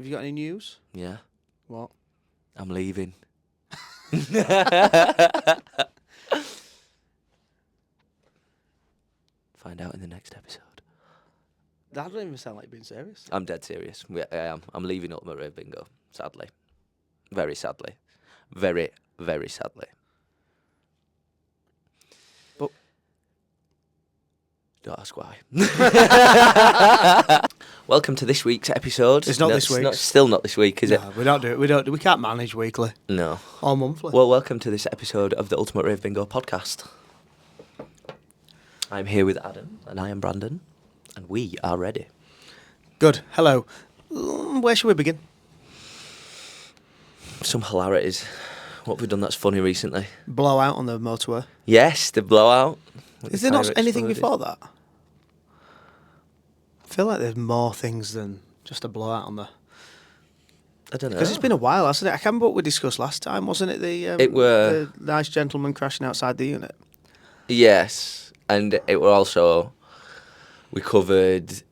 Have you got any news? Yeah. What? I'm leaving. Find out in the next episode. That doesn't even sound like being serious. I'm dead serious. I am. I'm leaving Ultimate Rave Bingo. Sadly. Very sadly. Very, very sadly. But don't ask why. Welcome to this week's episode. It's not this week. Still not this week, is it? No, we don't do it. We can't manage weekly. No. Or monthly. Well, welcome to this episode of the Ultimate Rave Bingo Podcast. I'm here with Adam, and I am Brandon, and we are ready. Good. Hello. Where should we begin? Some hilarities. What have we done that's funny recently? Blowout on the motorway. Yes, the blowout. Is there not anything before that? I feel like there's more things than just a blowout on the... I don't know. Because it's been a while, hasn't it? I can't remember what we discussed last time, wasn't it? The nice gentleman crashing outside the unit. Yes, and it were also... We covered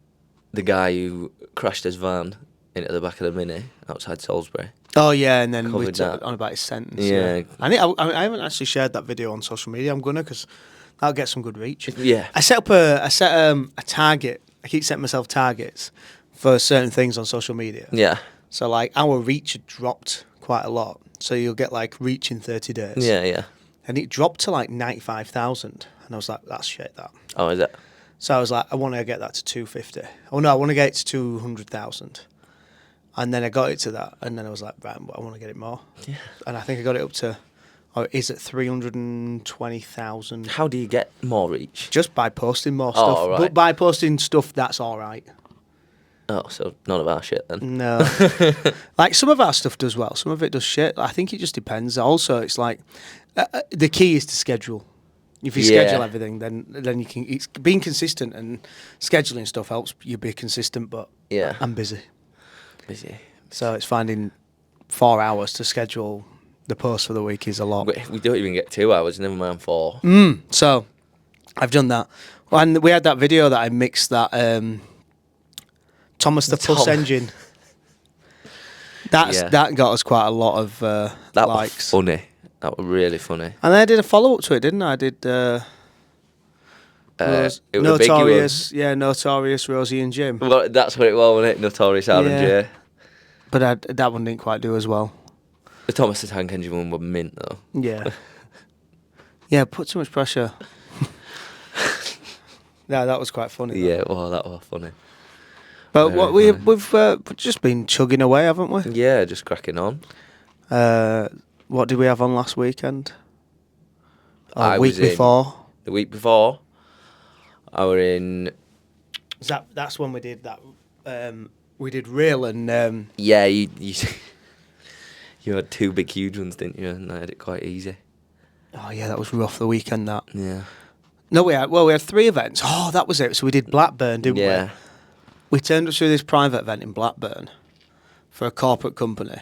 the guy who crashed his van into the back of the Mini outside Salisbury. Oh, yeah, and then we Covered took that. on about his sentence. Yeah. I haven't actually shared that video on social media. I'm going to, because that'll get some good reach. Yeah. I set up a target. I keep setting myself targets for certain things on social media. Yeah. So, like, our reach had dropped quite a lot. So you'll get, like, reach in 30 days. Yeah, yeah. And it dropped to, like, 95,000. And I was like, that's shit, that. Oh, is it? So I was like, I want to get that to 250. Oh, no, I want to get it to 200,000. And then I got it to that. And then I was like, right, I want to get it more. Yeah. And I think I got it up to, is it 320,000? How do you get more reach? Just by posting more stuff. Oh, right. But by posting stuff, that's all right. Oh, so none of our shit then. No. Like, some of our stuff does well. Some of it does shit. I think it just depends. Also, it's like, the key is to schedule. If you schedule everything, then you can... It's being consistent, and scheduling stuff helps you be consistent, but Yeah. I'm busy. Busy. So it's finding 4 hours to schedule the post for the week is a lot. We don't even get 2 hours, never mind 4. So I've done that. And we had that video that I mixed that Thomas the Puss engine. That got us quite a lot of That likes. was funny. That was really funny. And then I did a follow-up to it, didn't I? I did It was a big Notorious, Notorious, Rosie and Jim. Well, that's what it was, wasn't it? Notorious Al and Jay. But that one didn't quite do as well. The Thomas the Tank Engine one was mint, though. Yeah. Yeah, put too much pressure. Yeah, that was quite funny. Yeah, well, that was funny. But Very we've just been chugging away, haven't we? Yeah, just cracking on. What did we have on last weekend? I week was in- before. The week before, I were in... That's when we did that. We did Real and... Yeah, you had 2 big, huge ones, didn't you? And I had it quite easy. Oh, yeah, that was rough, the weekend, that. Yeah. No, we had 3 events. Oh, that was it. So we did Blackburn, didn't we? Yeah. We turned up to this private event in Blackburn for a corporate company.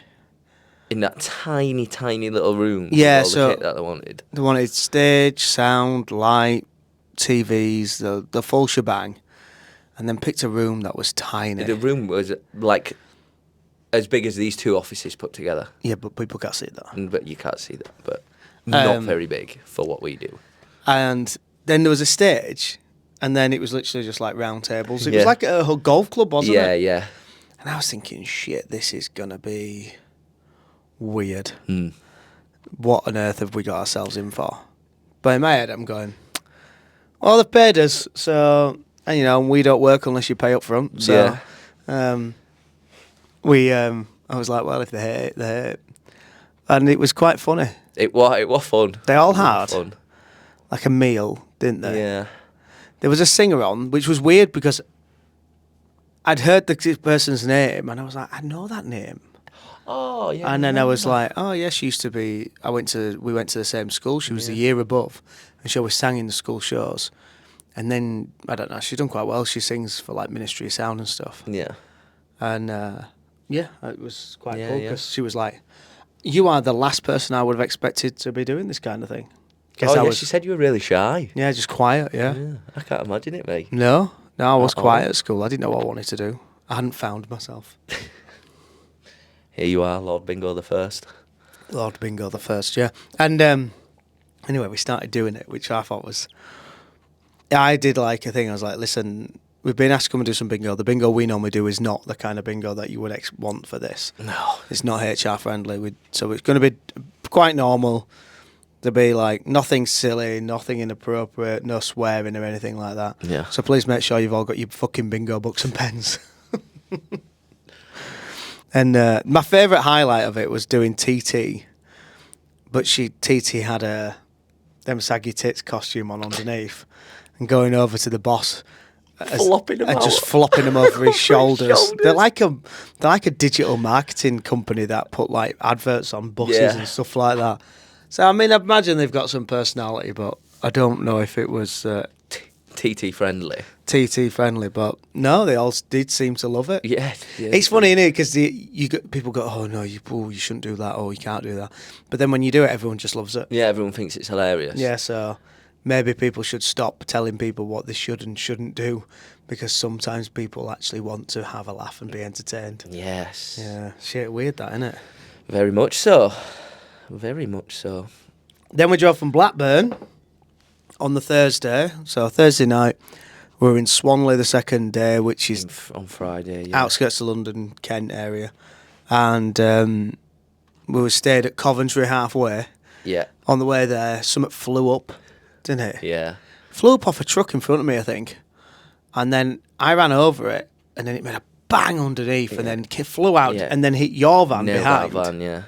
In that tiny, tiny little room. Yeah, with all so the kit that they wanted. They wanted stage, sound, light, TVs, the full shebang, and then picked a room that was tiny. The room was like as big as these 2 offices put together. Yeah, but people can't see that. But you can't see that. But not very big for what we do. And then there was a stage, and then it was literally just like round tables. It Yeah. was like a whole golf club, wasn't it? Yeah, yeah. And I was thinking, shit, this is going to be weird. What on earth have we got ourselves in for? But in my head, I'm going, well, they've paid us, so, and we don't work unless you pay up front. So, I was like, well, if they hate it, they hate it. And it was quite funny. It was fun. They all It was had fun. like a meal, didn't they? Yeah. There was a singer on, which was weird because I'd heard the person's name, and I was like, I know that name. Oh, yeah. And then I was like, oh, yeah, she used to be... We went to the same school. She was the year above. And she always sang in the school shows. And then, I don't know, she's done quite well. She sings for, like, Ministry of Sound and stuff. Yeah. And, yeah, it was quite Yeah, cool yeah. because she was like, you are the last person I would have expected to be doing this kind of thing. She said you were really shy. Yeah, just quiet, yeah. I can't imagine it, mate. No, I was Uh-oh. quiet at school. I didn't know what I wanted to do. I hadn't found myself. Here you are, Lord Bingo the First. Lord Bingo the First, yeah. And anyway, we started doing it, which I thought was... I did like a thing. I was like, listen, we've been asked to come and do some bingo. The bingo we normally do is not the kind of bingo that you would want for this. No. It's not HR friendly. So it's going to be quite normal. There'll be like nothing silly, nothing inappropriate, no swearing or anything like that. Yeah. So please make sure you've all got your fucking bingo books and pens. And my favourite highlight of it was doing TT, but TT had them saggy tits costume on underneath, and going over to the boss, Flopping them and out. just flopping them over his shoulders. shoulders. They're like a digital marketing company that put like adverts on buses and stuff like that. So I mean, I imagine they've got some personality, but I don't know if it was TT friendly. TT friendly. But no, they all did seem to love it. Yeah. It's funny, isn't it? Because people go, oh no, you shouldn't do that, or you can't do that. But then when you do it, everyone just loves it. Yeah, everyone thinks it's hilarious. Yeah, so maybe people should stop telling people what they should and shouldn't do, because sometimes people actually want to have a laugh and be entertained. Yes. Yeah, shit, weird that, isn't it? Very much so. Very much so. Then we drove from Blackburn on the Thursday. So Thursday night, we were in Swanley the second day, which is On Friday, yeah. outskirts of London, Kent area. And we were stayed at Coventry halfway. Yeah. On the way there, something flew up, didn't it? Yeah. Flew up off a truck in front of me, I think. And then I ran over it, and then it made a bang underneath, and then flew out, and then hit your van Nailed behind. that van, yeah.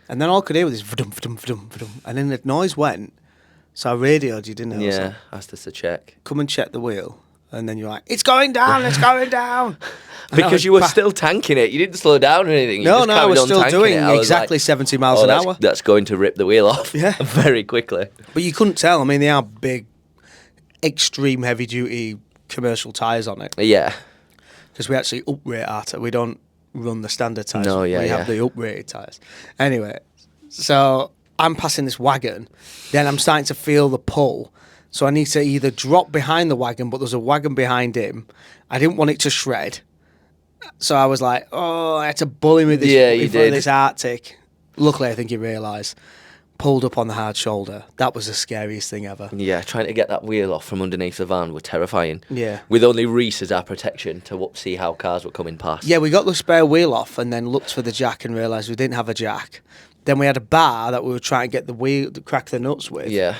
And then all I could hear was this vdum, vdum, vdum, vdum. And then the noise went. So I radioed you, didn't I? I was like, Asked us to check. come and check the wheel. And then you're like, it's going down, it's going down. Because you were still tanking it. You didn't slow down or anything. No, you just I carried was on still tanking doing it. I was exactly like, 70 miles an hour. That's going to rip the wheel off. Yeah. Very quickly. But you couldn't tell. I mean, they are big, extreme heavy-duty commercial tyres on it. Yeah. Because we actually uprate our tyres. We don't run the standard tyres. No, yeah, we have the uprated tyres. Anyway, so I'm passing this wagon. Then I'm starting to feel the pull. So I need to either drop behind the wagon, but there's a wagon behind him. I didn't want it to shred. So I was like, oh, I had to bully me in front of this Arctic. Luckily, I think he realised. Pulled up on the hard shoulder. That was the scariest thing ever. Yeah, trying to get that wheel off from underneath the van were terrifying. Yeah. With only Reese as our protection to see how cars were coming past. Yeah, we got the spare wheel off and then looked for the jack and realised we didn't have a jack. Then we had a bar that we were trying to get the wheel to crack the nuts with. Yeah.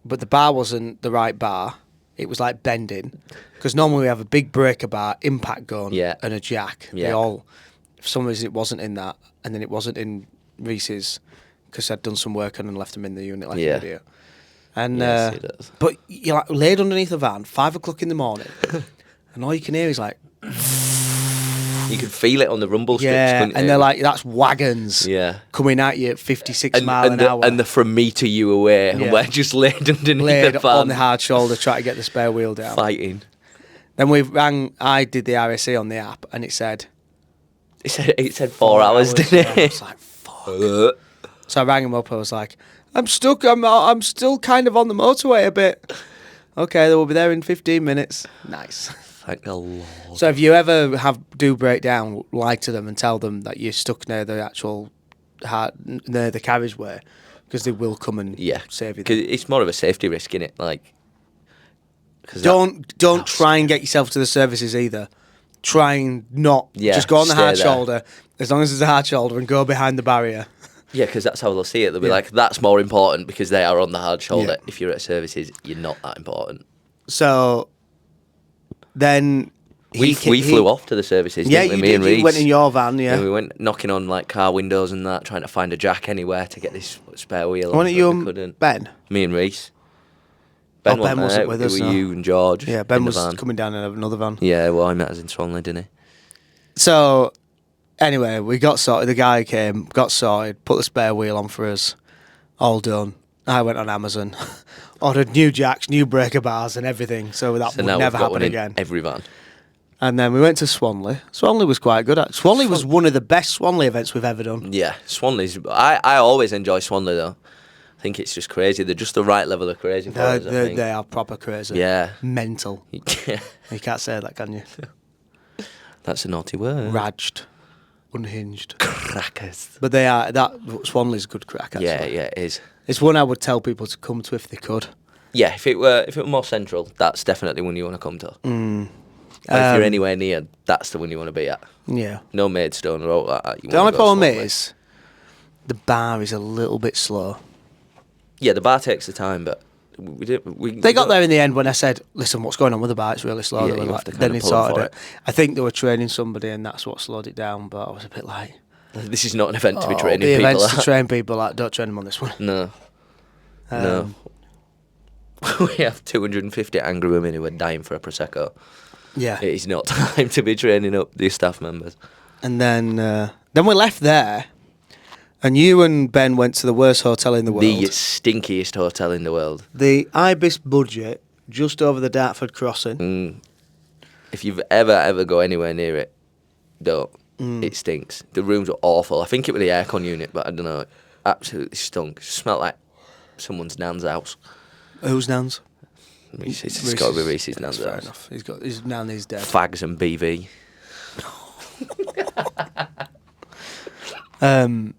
But the bar wasn't the right bar. It was like bending. Because normally we have a big breaker bar, impact gun, and a jack. Yeah. For some reason, it wasn't in that. And then it wasn't in Reese's because I'd done some work on and left them in the unit like an idiot. And, but you're like laid underneath the van, 5 o'clock in the morning, and all you can hear is like... You could feel it on the rumble strips, couldn't you? And they're like, that's wagons coming at you at 56 miles an hour. And they're from me to you away, and we're just laid underneath the van. On the hard shoulder, trying to get the spare wheel down. Fighting. Then I did the RSC on the app, and it said... It said 4 hours, didn't it? I was like, fuck. So I rang him up, I was like, I'm stuck, I'm still kind of on the motorway a bit. Okay, we'll be there in 15 minutes. Nice. Thank the Lord. So if you ever do break down, lie to them and tell them that you're stuck near the actual near the carriageway, because they will come and save you. Because it's more of a safety risk, innit? Like, don't try and get yourself to the services either. Try and not just go on the hard shoulder, as long as there's a hard shoulder, and go behind the barrier. Yeah, because that's how they'll see it. They'll be like, that's more important because they are on the hard shoulder. If you're at services, you're not that important. So then we flew off to the services, didn't we? Me and Reece. You went in your van, And we went knocking on like car windows and that, trying to find a jack anywhere to get this spare wheel. Wasn't you Ben? Me and Reece. Ben wasn't with us. It were you and George. Yeah, Ben was coming down in another van. Yeah, well, I met us in Swanley, didn't he? So, anyway, we got sorted. The guy came, got sorted, put the spare wheel on for us. All done. I went on Amazon, ordered new jacks, new breaker bars and everything, so that would never happen again. Every van. And then we went to Swanley. Swanley was quite good. Swanley was one of the best Swanley events we've ever done. Yeah, Swanley's... I always enjoy Swanley, though. I think it's just crazy. They're just the right level of crazy for us, I think. They are proper crazy. Yeah. Mental. You can't say that, can you? That's a naughty word. Raged. unhinged. Crackers. But they are, Swanley's a good crack, actually. Yeah, it is. It's one I would tell people to come to if they could. Yeah, if it were more central, that's definitely one you want to come to. But if you're anywhere near, that's the one you want to be at. Yeah. No Maidstone or all that. The only problem is the bar is a little bit slow. Yeah, the bar takes the time, but they got there in the end when I said, "Listen, what's going on with the bar? It's really slow." Yeah, They were you like, have to kind then of they pull 'em sorted for it. I think they were training somebody, and that's what slowed it down. But I was a bit like, this is not an event to be the training people events at. to train people at. Don't train them on this one. No. No. We have 250 angry women who are dying for a Prosecco. Yeah. It is not time to be training up these staff members. And then we left there, and you and Ben went to the worst hotel in the world. The stinkiest hotel in the world. The Ibis Budget, just over the Dartford crossing. If you've ever go anywhere near it, don't. It stinks. The rooms were awful. I think it was the aircon unit, but I don't know. It absolutely stunk. It smelled like someone's nan's house. Whose nan's? Reese's. It's got to be Reese's nan's Fair house. enough. His nan is dead. Fags and BV. And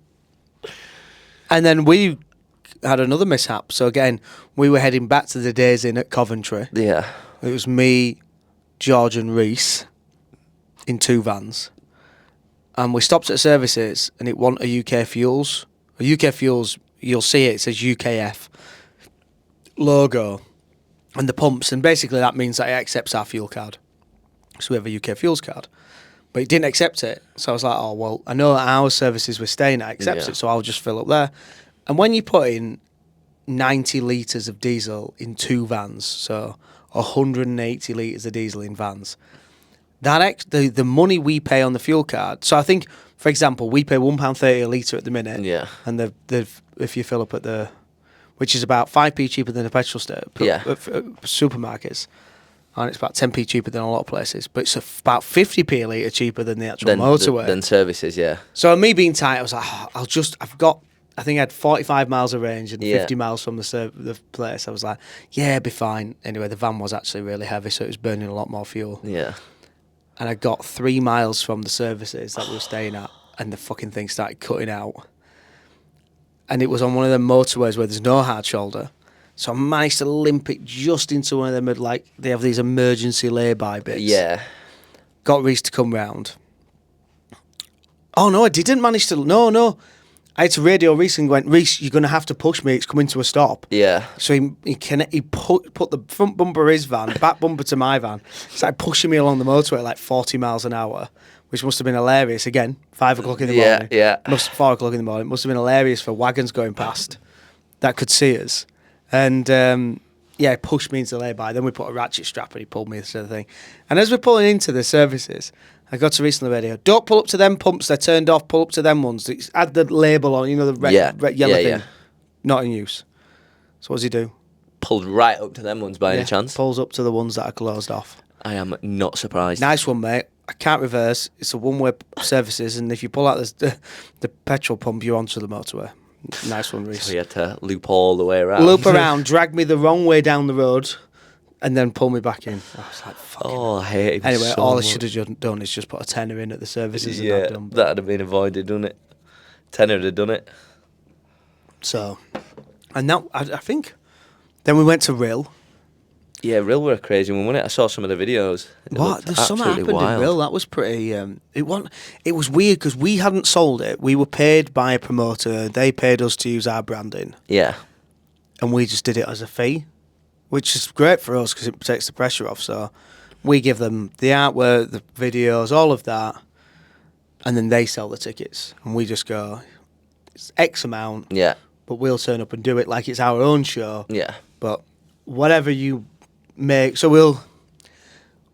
then we had another mishap. So again, we were heading back to the Days Inn at Coventry. Yeah. It was me, George and Reese in 2 vans. And we stopped at services and it wasn't a UK Fuels. A UK Fuels, you'll see it says UKF logo and the pumps. And basically that means that it accepts our fuel card. So we have a UK Fuels card. But it didn't accept it. So I was like, oh, well, I know our services we're staying at accepts it, so I'll just fill up there. And when you put in 90 litres of diesel in 2 vans, so 180 litres of diesel in vans, the money we pay on the fuel card, so I think, for example, we pay £1.30 a litre at the minute. Yeah. And if you fill up at which is about 5p cheaper than the petrol supermarkets. And it's about 10p cheaper than a lot of places. But it's about 50p a litre cheaper than the actual motorway. Than services, yeah. So me being tight, I was like, I think I had 45 miles of range and 50 miles from the place. I was like, yeah, it'd be fine. Anyway, the van was actually really heavy, so it was burning a lot more fuel. Yeah. And I got 3 miles from the services that we were staying at, and the fucking thing started cutting out. And it was on one of them motorways where there's no hard shoulder. So I managed to limp it just into one of them, like, they have these emergency lay-by bits. Yeah. Got Reese to come round. Oh, no, I didn't manage to... No. I had to radio Reese and went, Reese, you're going to have to push me. It's coming to a stop. Yeah. So he put the front bumper of his van, back bumper to my van. Started pushing me along the motorway at like 40 miles an hour, which must have been hilarious. Again, 5 o'clock in the morning. Yeah. 4 o'clock in the morning. Must have been hilarious for wagons going past that could see us. And, he pushed me into the lay-by. Then we put a ratchet strap and he pulled me into the thing. And as we're pulling into the services, I got to Reese on the radio, don't pull up to them pumps, they're turned off, pull up to them ones. It's had the label on, the red yellow thing. Yeah. Not in use. So what does he do? Pulled right up to them ones by any chance? Pulls up to the ones that are closed off. I am not surprised. Nice one, mate. I can't reverse. It's a one-way services, and if you pull out the petrol pump, you're onto the motorway. Nice one, Reese. So you had to loop all the way around. Loop around, drag me the wrong way down the road, and then pull me back in. I was like, fuck. Oh, I hate him Anyway, so all I much. should have done is just put a tenner in at the services. Yeah, and done, that'd have been avoided, wouldn't it? Tenner would have done it. So, and now I think, then we went to Rill. Yeah, Rill were a crazy one, wasn't it? I saw some of the videos. There's something happened in Rill. That was pretty. It was weird because we hadn't sold it. We were paid by a promoter. They paid us to use our branding. Yeah. And we just did it as a fee, which is great for us because it takes the pressure off. So we give them the artwork, the videos, all of that, and then they sell the tickets, and we just go, it's X amount. Yeah. But we'll turn up and do it like it's our own show. Yeah. But whatever you make, so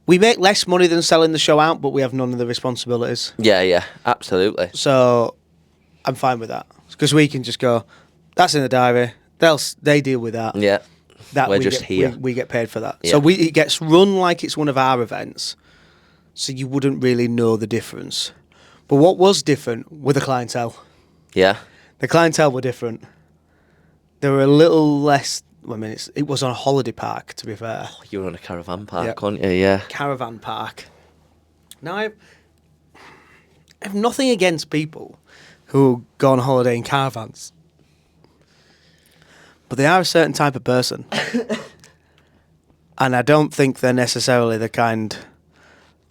we make less money than selling the show out, but we have none of the responsibilities. Yeah, absolutely. So I'm fine with that because we can just go, that's in the diary. They deal with that. Yeah. That We're just here. We get paid for that. Yeah. So it gets run like it's one of our events. So you wouldn't really know the difference. But what was different were the clientele. Yeah. The clientele were different. They were a little less. I mean, it was on a holiday park, to be fair. Oh, you were on a caravan park, Yep. weren't you? Yeah. Caravan park. Now, I have nothing against people who go on holiday in caravans, but they are a certain type of person, and I don't think they're necessarily the kind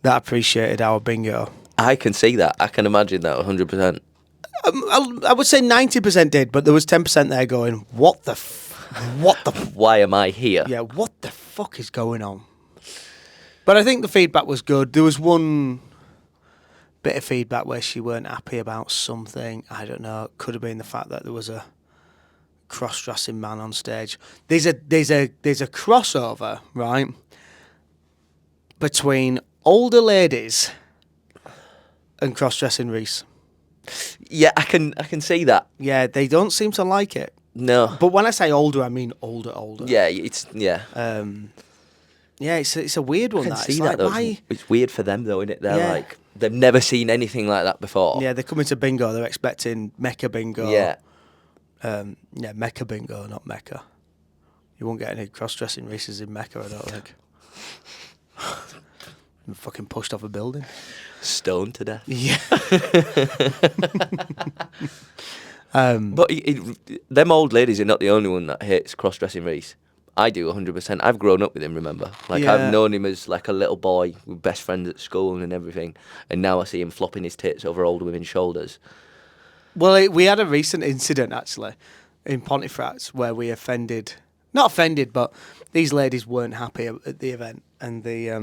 that appreciated our bingo. I can see that. I can imagine that 100%. I would say 90% did, but there was 10% there going, what the Why am I here? yeah, what the fuck is going on? But I think the feedback was good. There was one bit of feedback where she weren't happy about something. I don't know. It could have been the fact that there was a cross-dressing man on stage. There's a crossover, right, between older ladies and cross-dressing Reese. Yeah, I can see that. Yeah, they don't seem to like it. No. But when I say older, I mean older. Yeah, it's yeah. Yeah, it's a weird one. I can That see it's that like, though. why? It's weird for them though, isn't it? They're Yeah. like they've never seen anything like that before. Yeah, they're coming to bingo. They're expecting Mecca bingo. Yeah. Yeah, Mecca bingo, not Mecca. You won't get any cross-dressing races in Mecca, I don't think. I'm fucking pushed off a building. Stoned to death. Yeah. But them old ladies are not the only one that hates cross-dressing Reese. I do 100%. I've grown up with him, remember? Like, Yeah. I've known him as like a little boy, with best friends at school and everything. And now I see him flopping his tits over old women's shoulders. Well, we had a recent incident, actually, in Pontefract where we not offended, but these ladies weren't happy at the event. And they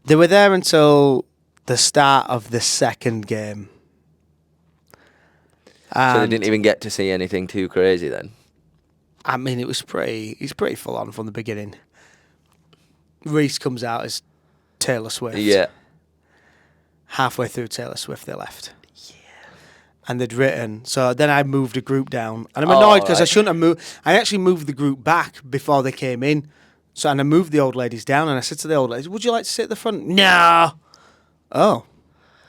were there until the start of the second game. So they didn't even get to see anything too crazy then? I mean, it's pretty full on from the beginning. Reese comes out as Taylor Swift. Yeah. Halfway through Taylor Swift, they left. Yeah. And they'd written. So then I moved a group down. And I'm annoyed because I shouldn't have moved. I actually moved the group back before they came in. So, and I moved the old ladies down. And I said to the old ladies, would you like to sit at the front? No. Oh.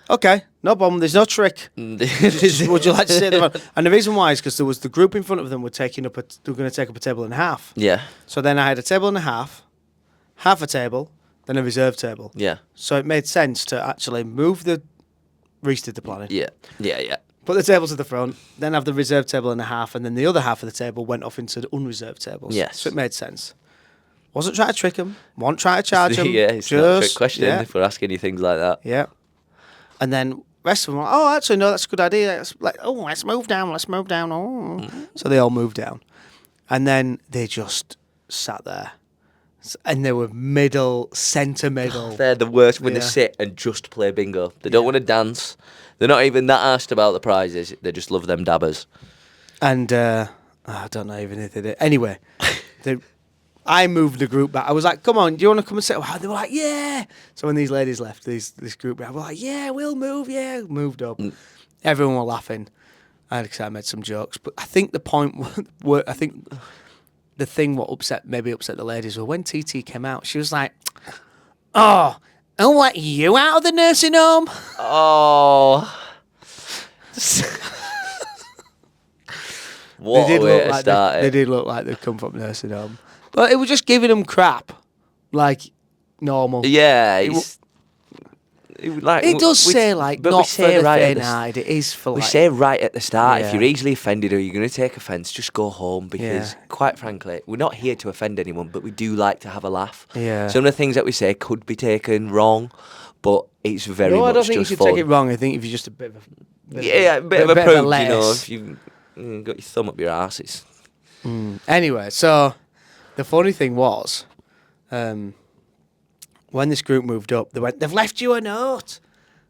Okay. No problem. There's no trick. Just, would you like to sit at the front? And the reason why is because there was the group in front of them were going to take up a table and a half. Yeah. So then I had a table and a half a table, then a reserve table. Yeah. So it made sense to actually move the Reese did the planning. Yeah. Yeah, yeah. Put the table to the front, then have the reserve table and a half, and then the other half of the table went off into the unreserved tables. Yes. So it made sense. Wasn't trying to trick them. Wasn't trying to charge them. Yeah, it's not a trick question if we're asking you things like that. Yeah. And then rest of them were like, oh, actually, no, that's a good idea. It's like, oh, let's move down. Oh. Mm-hmm. So they all moved down. And then they just sat there. And they were centre middle. They're the worst when they sit and just play bingo. They don't want to dance. They're not even that asked about the prizes. They just love them dabbers. And I don't know even if they did. Anyway, I moved the group back. I was like, come on, do you want to come and sit? They were like, yeah. So when these ladies left, this group, I was like, yeah, we'll move. Yeah, moved up. Everyone were laughing. I made some jokes. But I think the point, the thing what upset the ladies was when TT came out, she was like, oh, I'll let you out of the nursing home. Oh. What a way to start it. They did look like they'd come from nursing home. But it was just giving them crap, like normal. Yeah, it does say like but not we for say the right faint-eyed. It is for we like. say right at the start. Yeah. If you're easily offended or you're going to take offence, just go home because, quite frankly, we're not here to offend anyone, but we do like to have a laugh. Yeah. Some of the things that we say could be taken wrong, but it's very much I don't think just you should fun. take it wrong. I think if you're just a bit of a bit of a prude, you know, lettuce. if you got your thumb up your arse, it's... Anyway, so the funny thing was, when this group moved up, they went, they've left you a note.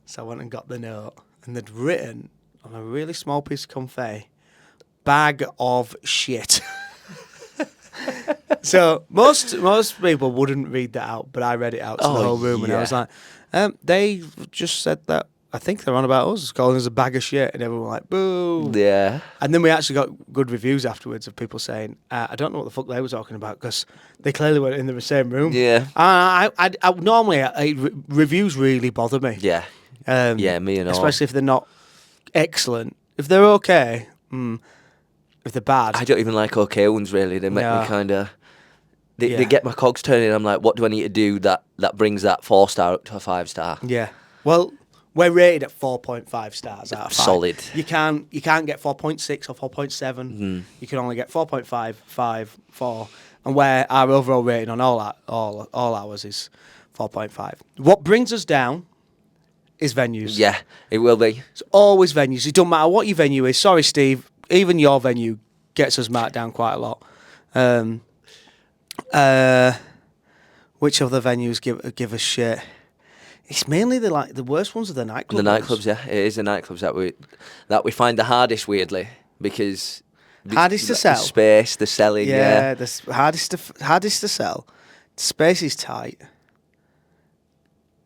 So I went and got the note, and they'd written on a really small piece of confetti, bag of shit. So most people wouldn't read that out, but I read it out to the whole room, and I was like, they just said that. I think they're on about us, calling us a bag of shit, and everyone was like, boo. Yeah. And then we actually got good reviews afterwards of people saying, I don't know what the fuck they were talking about, because they clearly weren't in the same room. Yeah. I normally, reviews really bother me. Yeah. Yeah, me and all. Especially if they're not excellent. If they're okay, if they're bad. I don't even like okay ones, really. They make me kind of... They get my cogs turning. I'm like, what do I need to do that brings that 4-star up to a 5-star? Yeah. Well, We're rated at 4.5 stars out of 5. Solid. You can't get 4.6 or 4.7. You can only get 4.5, 5, 4, and where our overall rating on all ours is 4.5. What brings us down is venues. Yeah, it will be. It's always venues. It don't matter what your venue is. Sorry, Steve. Even your venue gets us marked down quite a lot. Which other venues give us shit? It's mainly the worst ones are the nightclubs. The nightclubs, yeah, it is the nightclubs that we find the hardest, weirdly, because hardest to sell. The space, the selling, yeah. The hardest to sell. The space is tight.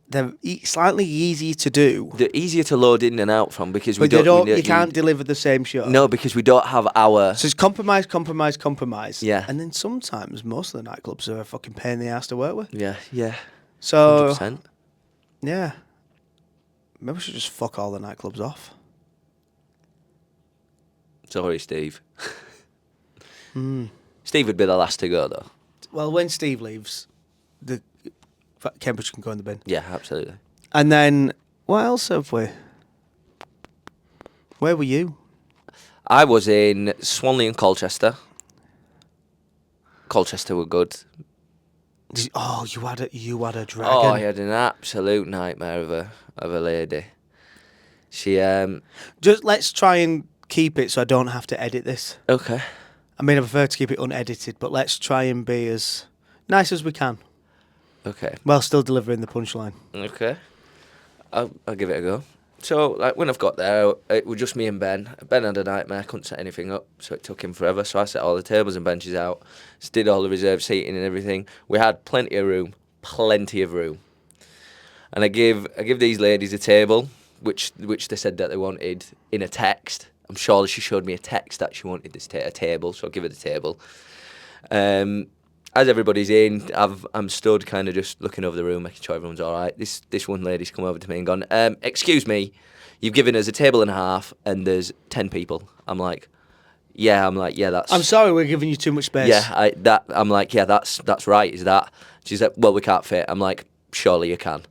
They're slightly easier to do. They're easier to load in and out from because you can't deliver the same show. No, because we don't have our. So it's compromise. Yeah. And then sometimes most of the nightclubs are a fucking pain in the ass to work with. Yeah. So 100%. Yeah. Maybe we should just fuck all the nightclubs off. Sorry, Steve. Steve would be the last to go, though. Well, when Steve leaves, the Cambridge can go in the bin. Yeah, absolutely. And then, what else have we? Where were you? I was in Swanley and Colchester. Colchester were good. You had a dragon. Oh, I had an absolute nightmare of a lady. She Just let's try and keep it so I don't have to edit this. Okay. I mean, I prefer to keep it unedited, but let's try and be as nice as we can. Okay. While still delivering the punchline. Okay. I'll give it a go. So, like, when I've got there, it was just me and Ben. Ben had a nightmare, couldn't set anything up, so it took him forever. So I set all the tables and benches out, did all the reserved seating and everything. We had plenty of room. And I give these ladies a table, which they said that they wanted in a text. I'm sure she showed me a text that she wanted this a table, so I'll give her the table. As everybody's in, I'm stood kind of just looking over the room, making sure everyone's all right. This one lady's come over to me and gone, excuse me, you've given us a table and a half and there's 10 people. I'm like, yeah, that's... I'm sorry, we're giving you too much space. Yeah, I'm like, yeah, that's right, is that? She's like, well, we can't fit. I'm like, surely you can.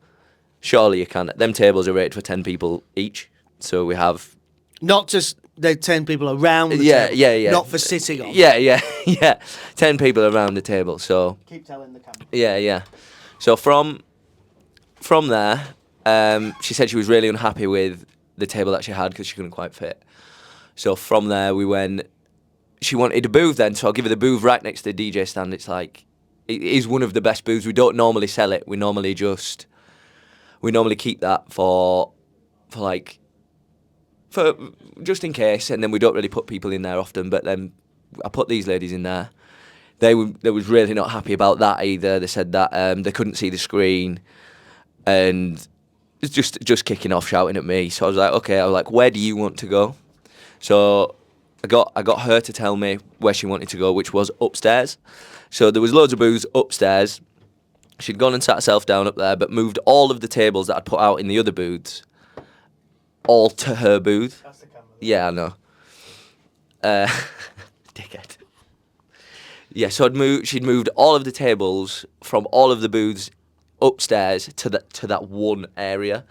Them tables are rated for 10 people each, so we have... Not just the 10 people around the table. Yeah. Not for sitting on. Yeah. 10 people around the table, so... Keep telling the camera. Yeah. So from there, she said she was really unhappy with the table that she had because she couldn't quite fit. So from there we went... She wanted a booth then, so I'll give her the booth right next to the DJ stand. It's like... It is one of the best booths. We don't normally sell it. We normally keep that for just in case, and then we don't really put people in there often. But then I put these ladies in there. They was really not happy about that either. They said that they couldn't see the screen, and it's just kicking off, shouting at me. So I was like, okay. I was like, where do you want to go? So I got her to tell me where she wanted to go, which was upstairs. So there was loads of booths upstairs. She'd gone and sat herself down up there, but moved all of the tables that I'd put out in the other booths all to her booth. That's the camera. Yeah, I know. Dickhead. Yeah, so she'd moved all of the tables from all of the booths upstairs to that one area.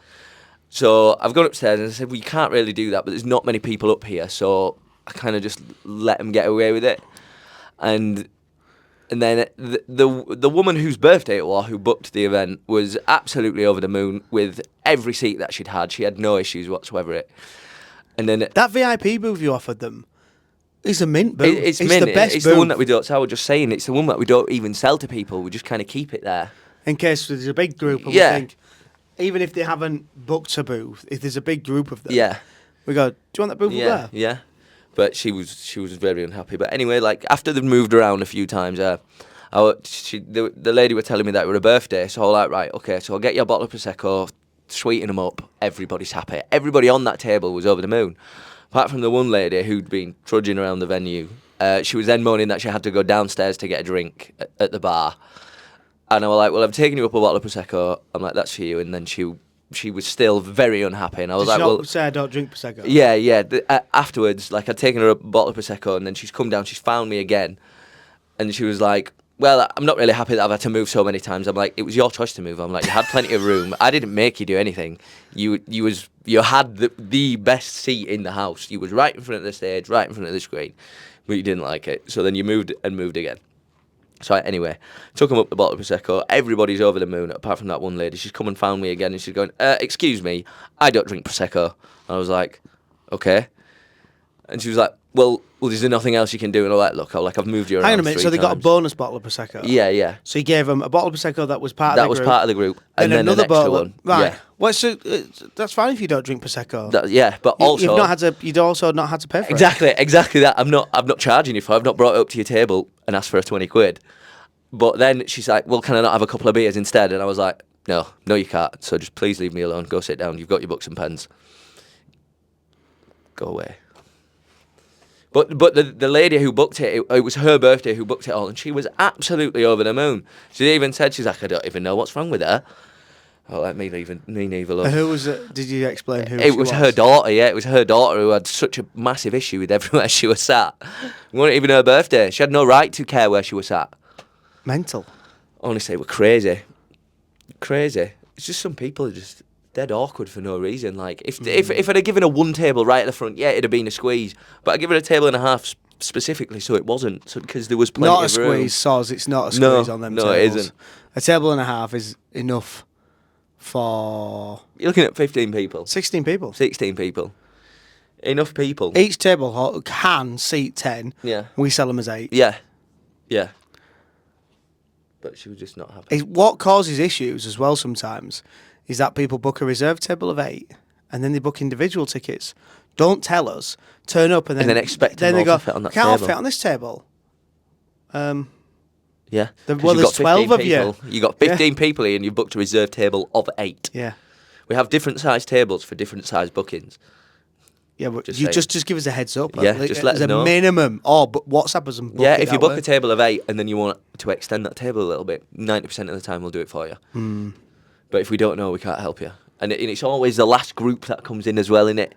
So I've gone upstairs and I said, well, you can't really do that, but there's not many people up here, so I kind of just let them get away with it. And then the woman whose birthday it was, who booked the event, was absolutely over the moon with every seat that she'd had. She had no issues whatsoever. And then that VIP booth you offered them is a mint booth. It's mint. The best it's booth. The one that we don't sell. We're just saying it's the one that we don't even sell to people. We just kind of keep it there. In case there's a big group and we think, even if they haven't booked a booth, if there's a big group of them, we go, do you want that booth over there? Yeah. But she was very unhappy. But anyway, like after they've moved around a few times, the lady were telling me that it was her birthday. So I was like, right, okay, so I'll get you a bottle of Prosecco, sweeten them up. Everybody's happy. Everybody on that table was over the moon. Apart from the one lady who'd been trudging around the venue. She was then moaning that she had to go downstairs to get a drink at the bar. And I was like, well, I've taken you up a bottle of Prosecco. I'm like, that's for you. And then she was still very unhappy, and I was Did like, she not well, say I don't drink Prosecco? Yeah. Afterwards, like I'd taken her a bottle of Prosecco, and then she's come down, she's found me again, and she was like, well, I'm not really happy that I've had to move so many times. I'm like, it was your choice to move. I'm like, you had plenty of room. I didn't make you do anything. You had the best seat in the house. You was right in front of the stage, right in front of the screen, but you didn't like it. So then you moved and moved again. So anyway, took him up the bottle of Prosecco. Everybody's over the moon, apart from that one lady. She's come and found me again, and she's going, excuse me, I don't drink Prosecco. I was like, okay. And she was like, well, is there nothing else you can do? And I'm like, look, I've moved you around. Hang on a minute, so they got a bonus bottle of Prosecco? Yeah. So you gave them a bottle of Prosecco that was part of the group? That was part of the group. And then another an extra bottle. one. Right. Yeah. Well, so that's fine if you don't drink Prosecco. But also... You'd also not had to pay for it. Exactly that. I'm not charging you for it. I've not brought it up to your table and asked for a 20 quid. But then she's like, well, can I not have a couple of beers instead? And I was like, no, you can't. So just please leave me alone. Go sit down. You've got your books and pens. Go away. But the lady who booked it was her birthday who booked it all, and she was absolutely over the moon. She even said, she's like, I don't even know what's wrong with her. Oh, let me leave alone. Who was it? Did you explain who it was? Her daughter, yeah. It was her daughter who had such a massive issue with everywhere she was sat. It wasn't even her birthday. She had no right to care where she was sat. Mental. Honestly, we're crazy. Crazy. It's just some people are just dead awkward for no reason. Like, if I'd have given her one table right at the front, yeah, it'd have been a squeeze. But I give her a table and a half specifically so it wasn't, because there was plenty of room. Not a squeeze, Soz. It's not a squeeze on them tables. No, it isn't. A table and a half is enough for... You're looking at 15 people. 16 people. 16 people. Enough people. Each table can seat 10. Yeah. We sell them as 8. Yeah. But she was just not happy. What causes issues as well sometimes is that people book a reserved table of 8 and then they book individual tickets. Don't tell us. Turn up and then expect them all they go, to fit on that can't all table. fit on this table. Yeah. Well, there's 12 of you. You got 15 people here and you've booked a reserved table of 8. Yeah. We have different size tables for different size bookings. Yeah, but just give us a heads up. Yeah, just let us know. As a minimum. Oh, but WhatsApp us and book Yeah, it if you that book way. a table of 8 and then you want to extend that table a little bit, 90% of the time we'll do it for you. But if we don't know, we can't help you. And it's always the last group that comes in as well, innit?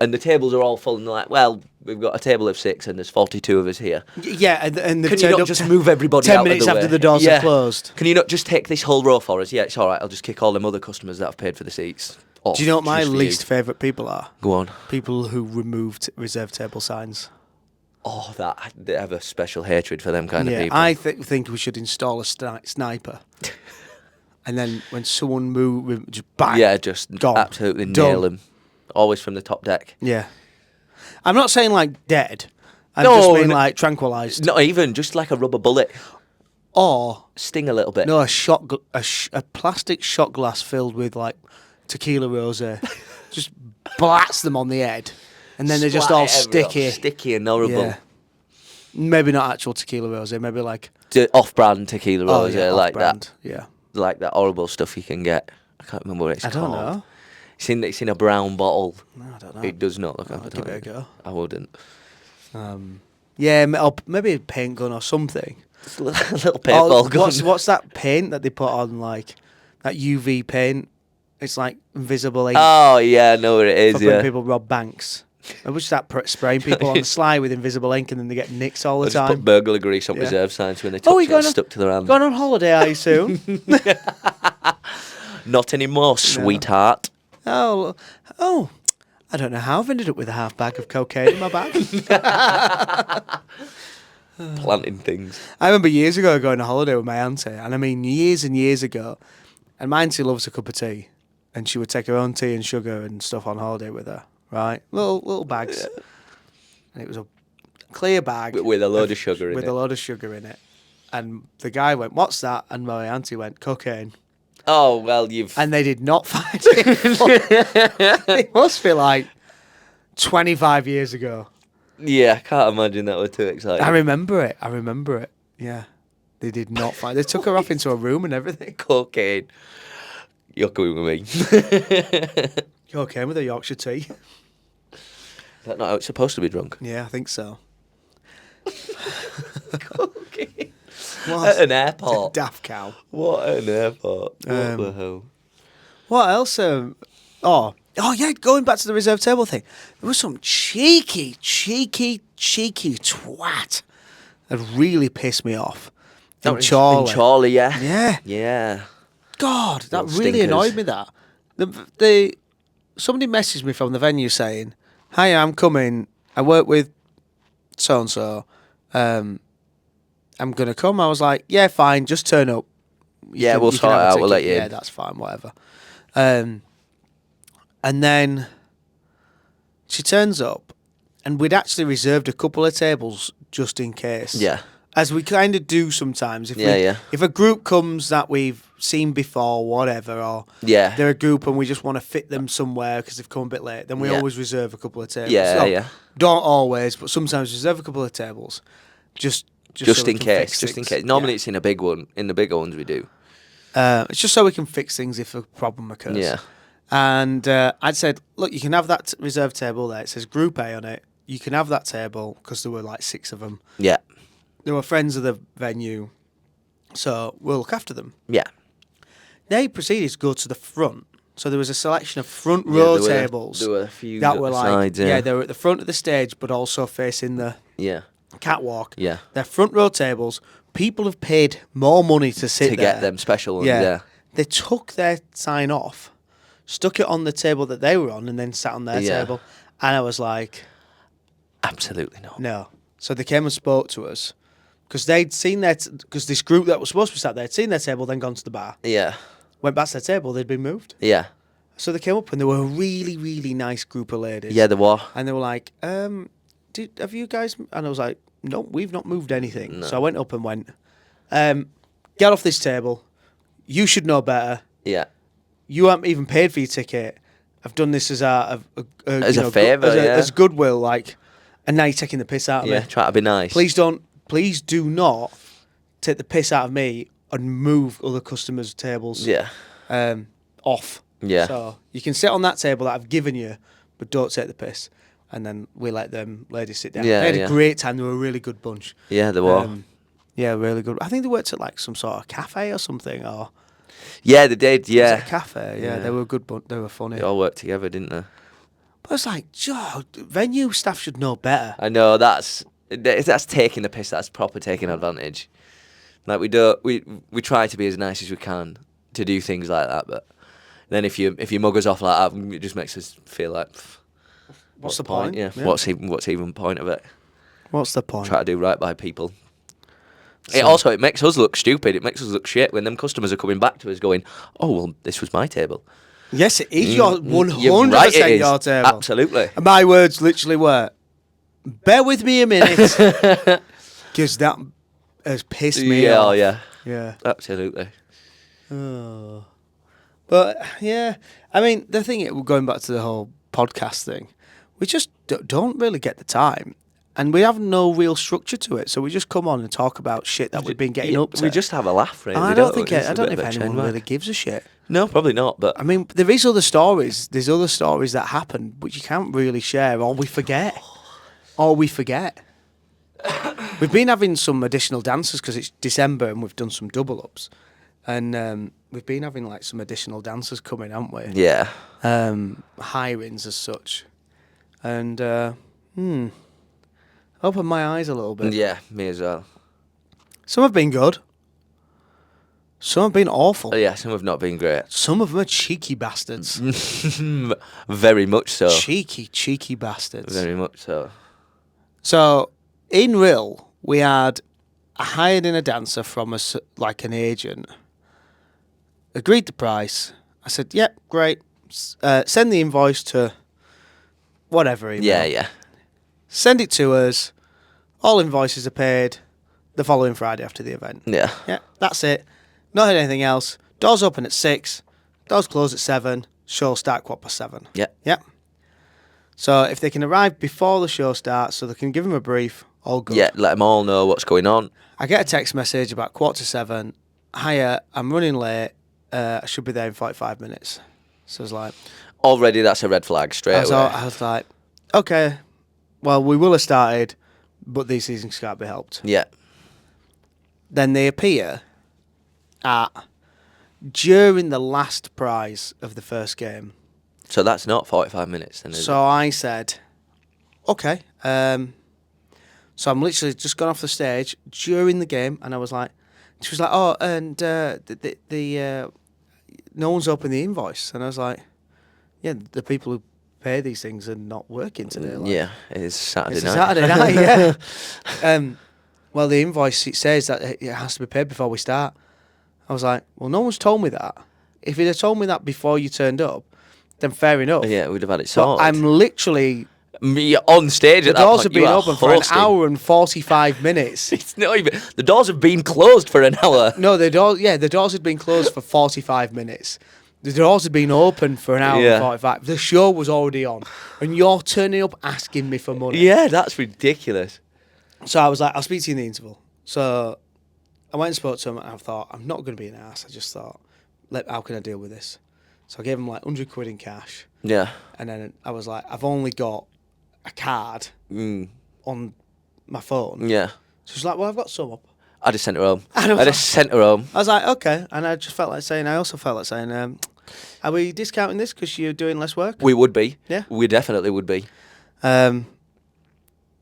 And the tables are all full and they're like, well, we've got a table of 6 and there's 42 of us here. Yeah, and can you not just move everybody 10 out minutes of the way? after the doors are closed. Can you not just take this whole row for us? Yeah, it's all right. I'll just kick all them other customers that have paid for the seats off. Do you know what my least favourite people are? Go on. People who removed reserved table signs. Oh, they have a special hatred for them kind of people. I think we should install a sniper. And then when someone moves, just bang. Yeah, just gone. Absolutely Done. nail them. Always from the top deck. Yeah. I'm not saying like dead. I No, just mean like tranquilised. Not even, just like a rubber bullet. Or Sting a little bit. no, a plastic shot glass filled with like tequila rosé. Just blast them on the head. And then they're just all sticky. Sticky and horrible. Yeah. Maybe not actual tequila rosé, maybe like Off-brand tequila rosé, like off-brand. that. Yeah. Like that horrible stuff you can get. I can't remember what it's called. I don't know. It's in a brown bottle. No, I don't know. It does not look I'll give it a go. I wouldn't. Yeah, or maybe a paint gun or something. Just a little paintball gun. What's that paint that they put on, like, that UV paint? It's like invisible ink. Oh, yeah, I know what it is, for when people rob banks. I wish that spraying people on the sly with invisible ink and then they get nicks all the Just time. put burglar grease on reserve signs when they touch it, stuck to their hand. Going on holiday, are you soon? Not anymore, sweetheart. Oh, I don't know how I've ended up with a half bag of cocaine in my bag. Planting things. I remember years ago going on holiday with my auntie, and I mean years and years ago, and my auntie loves a cup of tea, and she would take her own tea and sugar and stuff on holiday with her, right? Little bags. Yeah. And it was a clear bag. With a load of sugar in it. With a load of sugar in it. And the guy went, "What's that?" And my auntie went, "Cocaine." Oh, well, And they did not find it. It must be like 25 years ago. Yeah, I can't imagine that was too exciting. I remember it. Yeah. They did not find it. They took her off into a room and everything. Cocaine. You're coming with me. Cocaine with a Yorkshire tea. Is that not how it's supposed to be drunk? Yeah, I think so. Cocaine. What? At an airport. Daft cow. What at an airport? What the hell? What else? Oh yeah, going back to the reserve table thing. There was some cheeky twat that really pissed me off. In Chorley. In Chorley, yeah. Yeah. Yeah. God, that Little really stinkers. annoyed me. That somebody messaged me from the venue saying, "Hi, I'm coming. I work with so and so. I'm gonna come." I was like, "Yeah, fine. Just turn up. We'll you sort have it a out. ticket. We'll let you Yeah, in." that's fine. Whatever." And then she turns up, and we'd actually reserved a couple of tables just in case. Yeah. As we kind of do sometimes. Yeah. If a group comes that we've seen before, whatever, or Yeah. they're a group and we just want to fit them somewhere because they've come a bit late, then we Yeah. always reserve a couple of tables. Yeah, No, yeah. Don't always, but sometimes reserve a couple of tables, just so Just we in can case. fix Just in things. case. Normally Yeah. it's in a big one. In the bigger ones we do. It's just so we can fix things if a problem occurs. Yeah. And I'd said, look, you can have that reserved table there. It says Group A on it. You can have that table because there were like 6 of them. Yeah. They were friends of the venue, so we'll look after them. Yeah. They proceeded to go to the front. So there was a selection of front row there were- tables There were a few that were like, sides, they were at the front of the stage, but also facing the Yeah. catwalk. Yeah. They're front row tables. People have paid more money to sit To there. get them special ones, yeah. They took their sign off, stuck it on the table that they were on, and then sat on their Yeah. table. And I was like, Absolutely not. no. So they came and spoke to us because they'd seen because this group that was supposed to be sat there had seen their table, then gone to the bar. Yeah. Went back to their table, they'd been moved. Yeah. So they came up and they were a really, really nice group of ladies. Yeah, there were. And they were like, have you guys... And I was like, no, we've not moved anything. No. So I went up and went, get off this table. You should know better. Yeah. You haven't even paid for your ticket. I've done this as a favour, as goodwill, like, and now you're taking the piss out of Yeah, me. try to be nice. Please do not take the piss out of me and move other customers' tables Yeah. off. Yeah. So you can sit on that table that I've given you, but don't take the piss. And then we let them ladies sit down. Yeah, They had yeah. a great time. They were a really good bunch. Yeah, there were. Yeah, really good. I think they worked at like some sort of cafe or something, or Yeah, they did, was it yeah. a cafe. Yeah, Yeah. they were a good bunch. They were funny. They all worked together, didn't they? But it's like, Joe, venue staff should know better. I know, that's taking the piss, that's proper taking advantage. Like, we try to be as nice as we can to do things like that, but then if you mug us off like that, it just makes us feel like, What's the point? Yeah. Yeah. What's even the point of it? What's the point? Try to do right by people. So- It makes us look stupid. It makes us look shit when them customers are coming back to us going, "Oh well, this was my table." Yes, it is your You're 100% right, it is. your table. Absolutely. And my words literally were, bear with me a minute, because that has pissed me Yeah, off. yeah, Yeah. absolutely. Oh. But, yeah, I mean, the thing is, going back to the whole podcast thing, we just don't really get the time. And we have no real structure to it. So we just come on and talk about shit that we've been getting up to. We just have a laugh, really. And I don't don't think we? It's a I don't bit know if of a anyone chain really whack. gives a shit. No, probably not. But I mean, there is other stories. There's other stories that happen, which you can't really share, or we forget. We've been having some additional dancers because it's December and we've done some double ups, and we've been having like some additional dancers coming, haven't we? yeah, Hirings as such, and opened my eyes a little bit. yeah, me as well. Some have been good. Some have been awful. Yeah, some have not been great. Some of them are cheeky bastards. Very much so. Cheeky bastards. Very much so. So, in Rill, we had hired in a dancer from like an agent. Agreed the price. I said, yep, great. Send the invoice to whatever email. Yeah. Send it to us. All invoices are paid the following Friday after the event. Yeah. Yeah, that's it. Not had anything else. Doors open at 6. Doors close at 7. Show start 7:15. Yeah. Yeah. So if they can arrive before the show starts, so they can give them a brief, all good. Yeah, let them all know what's going on. I get a text message about 7:15. Hiya, I'm running late. I should be there in 45 minutes. So I was like... Already that's a red flag straight away. I was like, okay, well, we will have started, but these things can't be helped. Yeah. Then they appear during the last prize of the first game. So that's not 45 minutes then, is So I said, okay. So I'm literally just gone off the stage during the game, and I was like, She was like, oh, and the no one's opened the invoice. And I was like, yeah, the people who pay these things are not working today. Like, yeah, it is Saturday it's night. a Saturday night, yeah. Well, the invoice, it says that it has to be paid before we start. I was like, well, no one's told me that. If you'd have told me that before you turned up, then fair enough. Yeah, we'd have had it But sorted. I'm literally... Me on stage The at that doors point. have been open for an hour and 45 minutes. It's not even... The doors have been closed for an hour. No, the doors had been closed for 45 minutes. The doors had been open for an hour and 45. The show was already on. And you're turning up asking me for money. Yeah, that's ridiculous. So I was like, I'll speak to you in the interval. So I went and spoke to him, and I thought, I'm not going to be an ass. I just thought, how can I deal with this? So I gave him like 100 quid in cash. Yeah. And then I was like, I've only got a card on my phone. Yeah. So she's like, well, I've got some up. I just sent her home. I was like, okay. And I just felt like saying, are we discounting this because you're doing less work? We would be. Yeah. We definitely would be. Um,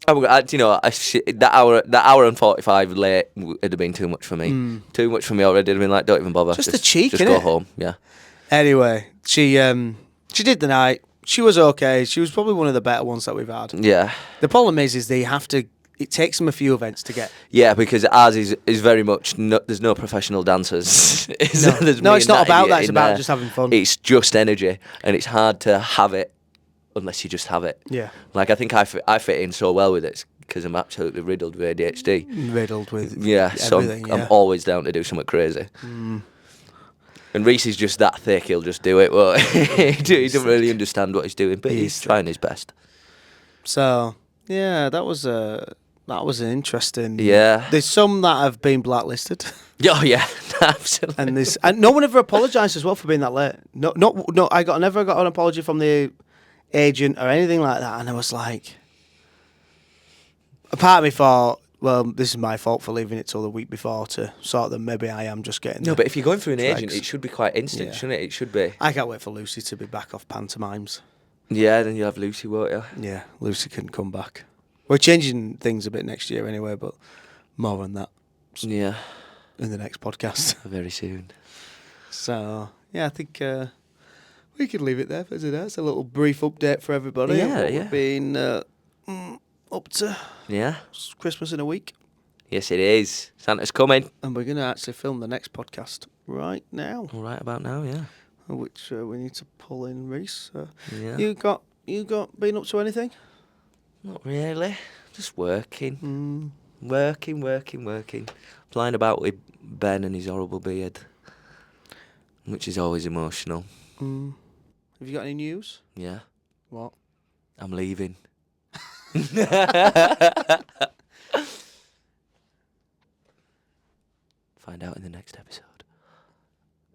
that hour and 45 late would have been too much for me. Too much for me already. I'd have been like, don't even bother. Just the cheek, Just innit? go home. Yeah. Anyway, she did the night. She was okay. She was probably one of the better ones that we've had. Yeah. The problem is they have to. It takes them a few events to get. Yeah, because ours is very much. There's no professional dancers. No, it's not about that. It's about just having fun. It's just energy, and it's hard to have it unless you just have it. Yeah. Like I think I fit in so well with it because I'm absolutely riddled with ADHD. Riddled with everything, so I'm always down to do something crazy. And Reese is just that thick; he'll just do it. Well, he doesn't really understand what he's doing, but he's trying his best. So yeah, that was an interesting. Yeah. There's some that have been blacklisted. Oh yeah, absolutely. And no one ever apologised as well for being that late. No. I never got an apology from the agent or anything like that. And I was like, a part of me thought, well, this is my fault for leaving it till the week before to sort them. Maybe I am just getting. No, but if you're going through an agent, it should be quite instant, shouldn't it? It should be. I can't wait for Lucy to be back off pantomimes. Yeah, then you'll have Lucy, won't you? Yeah, Lucy can come back. We're changing things a bit next year anyway, but more on that. Yeah. In the next podcast. Very soon. So, yeah, I think we could leave it there for today. It's a little brief update for everybody. Yeah. We've been up to Christmas in a week. Yes, it is. Santa's coming. And we're going to actually film the next podcast right now. Right about now, yeah. Which we need to pull in, Reese. Yeah. You got been up to anything? Not really. Just working. Working. Flying about with Ben and his horrible beard. Which is always emotional. Have you got any news? Yeah. What? I'm leaving. Find out in the next episode.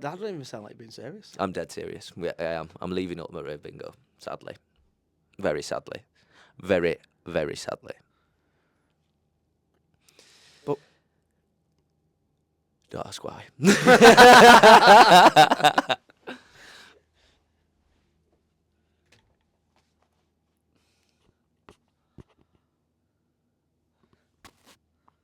That doesn't even sound like you're being serious. I'm dead serious. I am. I'm leaving Ultimate Rave Bingo. Sadly. Very sadly. Very, very sadly. But don't ask why.